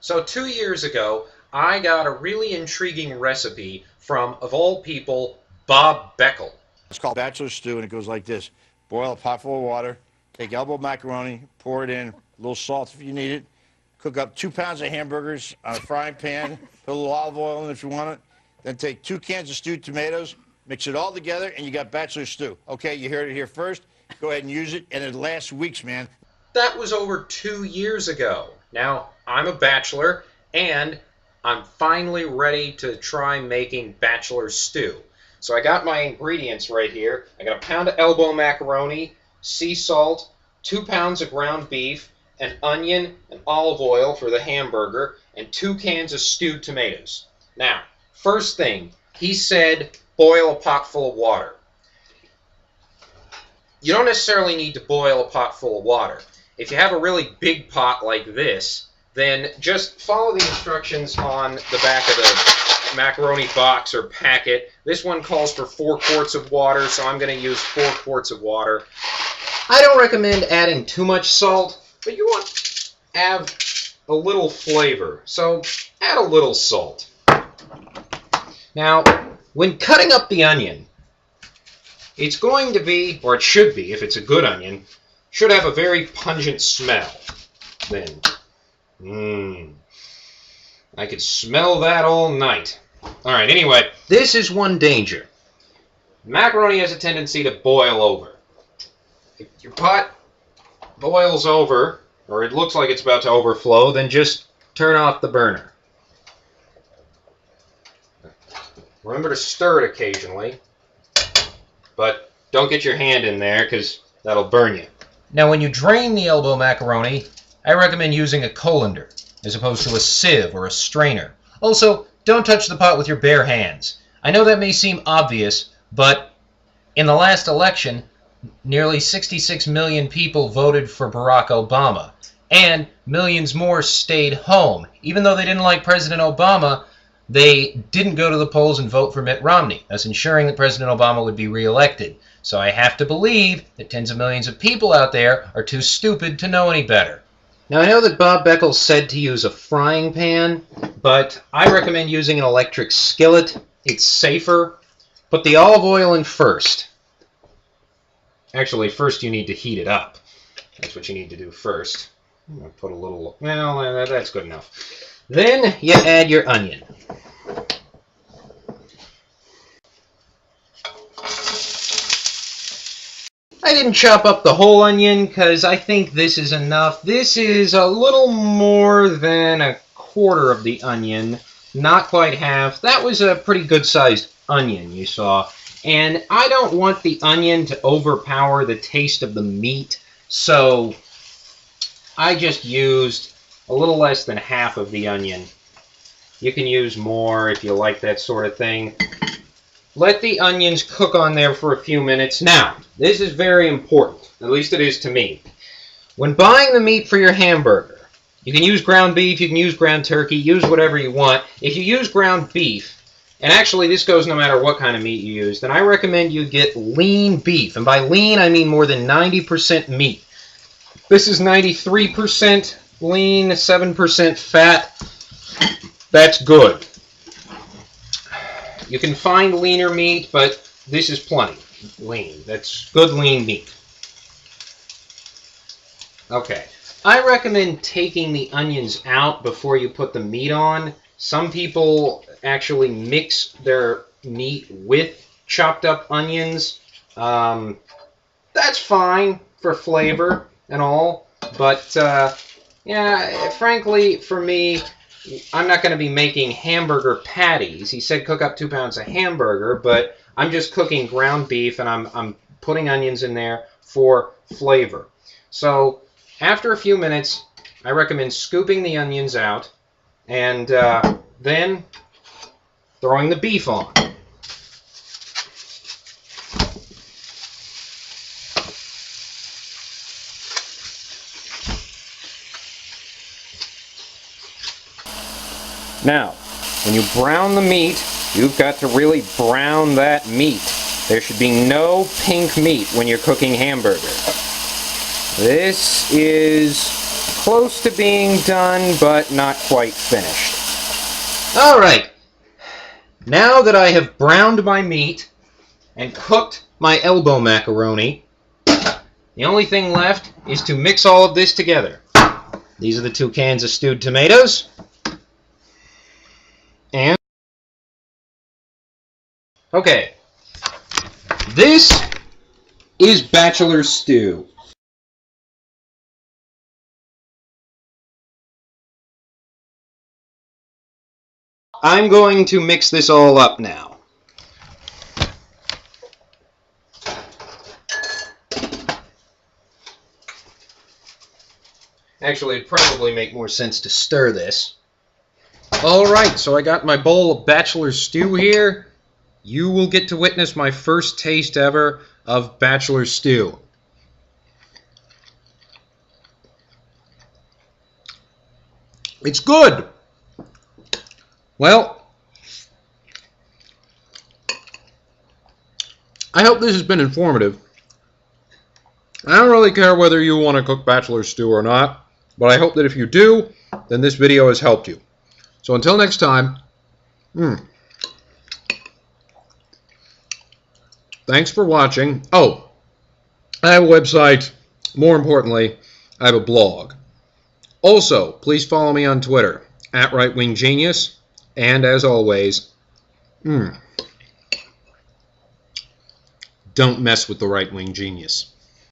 So 2 years ago, I got a really intriguing recipe from, of all people, Bob Beckel. It's called Bachelor Stew, and it goes like this. Boil a pot full of water, take elbow macaroni, pour it in, a little salt if you need it. Cook up 2 pounds of hamburgers on a frying pan, put a little olive oil in if you want it. Then take 2 cans of stewed tomatoes, mix it all together, and you got Bachelor Stew. Okay, you heard it here first. Go ahead and use it, and it lasts weeks, man. That was over 2 years ago. Now, I'm a bachelor, and I'm finally ready to try making Bachelor Stew. So I got my ingredients right here. I got a pound of elbow macaroni, sea salt, 2 pounds of ground beef, an onion, and olive oil for the hamburger, and 2 cans of stewed tomatoes. Now, first thing, he said boil a pot full of water. You don't necessarily need to boil a pot full of water. If you have a really big pot like this, then just follow the instructions on the back of the macaroni box or packet. This one calls for 4 quarts of water, so I'm going to use 4 quarts of water. I don't recommend adding too much salt, but you want to add a little flavor, so add a little salt. Now, when cutting up the onion, it's going to be, or it should be, if it's a good onion, should have a very pungent smell. Then, I could smell that all night. Alright, anyway, this is one danger. Macaroni has a tendency to boil over. If your pot boils over, or it looks like it's about to overflow, then just turn off the burner. Remember to stir it occasionally, but don't get your hand in there because that'll burn you. Now, when you drain the elbow macaroni, I recommend using a colander as opposed to a sieve or a strainer. Also, don't touch the pot with your bare hands. I know that may seem obvious, but in the last election, nearly 66 million people voted for Barack Obama, and millions more stayed home. Even though they didn't like President Obama, they didn't go to the polls and vote for Mitt Romney, thus ensuring that President Obama would be reelected. So I have to believe that tens of millions of people out there are too stupid to know any better. Now, I know that Bob Beckel said to use a frying pan, but I recommend using an electric skillet. It's safer. Put the olive oil in first. Actually, first you need to heat it up. That's what you need to do first. I'm going to put a little, well, that's good enough. Then you add your onion. I didn't chop up the whole onion because I think this is enough. This is a little more than a quarter of the onion, not quite half. That was a pretty good-sized onion you saw. And I don't want the onion to overpower the taste of the meat, so I just used a little less than half of the onion. You can use more if you like that sort of thing. Let the onions cook on there for a few minutes. Now, this is very important, at least it is to me. When buying the meat for your hamburger, you can use ground beef, you can use ground turkey, use whatever you want. If you use ground beef, and actually this goes no matter what kind of meat you use, then I recommend you get lean beef. And by lean, I mean more than 90% meat. This is 93% lean, 7% fat. That's good. You can find leaner meat, but this is plenty lean. That's good lean meat. Okay. I recommend taking the onions out before you put the meat on. Some people actually mix their meat with chopped up onions. That's fine for flavor and all, but yeah, frankly, for me, I'm not going to be making hamburger patties. He said cook up 2 pounds of hamburger, but I'm just cooking ground beef, and I'm putting onions in there for flavor. So after a few minutes, I recommend scooping the onions out and then throwing the beef on. Now, when you brown the meat, you've got to really brown that meat. There should be no pink meat when you're cooking hamburger. This is close to being done, but not quite finished. Alright, now that I have browned my meat and cooked my elbow macaroni, the only thing left is to mix all of this together. These are the 2 cans of stewed tomatoes. And okay, this is Bachelor Stew. I'm going to mix this all up now. Actually, it'd probably make more sense to stir this. Alright, so I got my bowl of Bachelor Stew here. You will get to witness my first taste ever of Bachelor Stew. It's good! Well, I hope this has been informative. I don't really care whether you want to cook Bachelor Stew or not, but I hope that if you do, then this video has helped you. So until next time, thanks for watching. Oh, I have a website. More importantly, I have a blog. Also, please follow me on Twitter, @RightWingGenius. And as always, don't mess with the right-wing genius.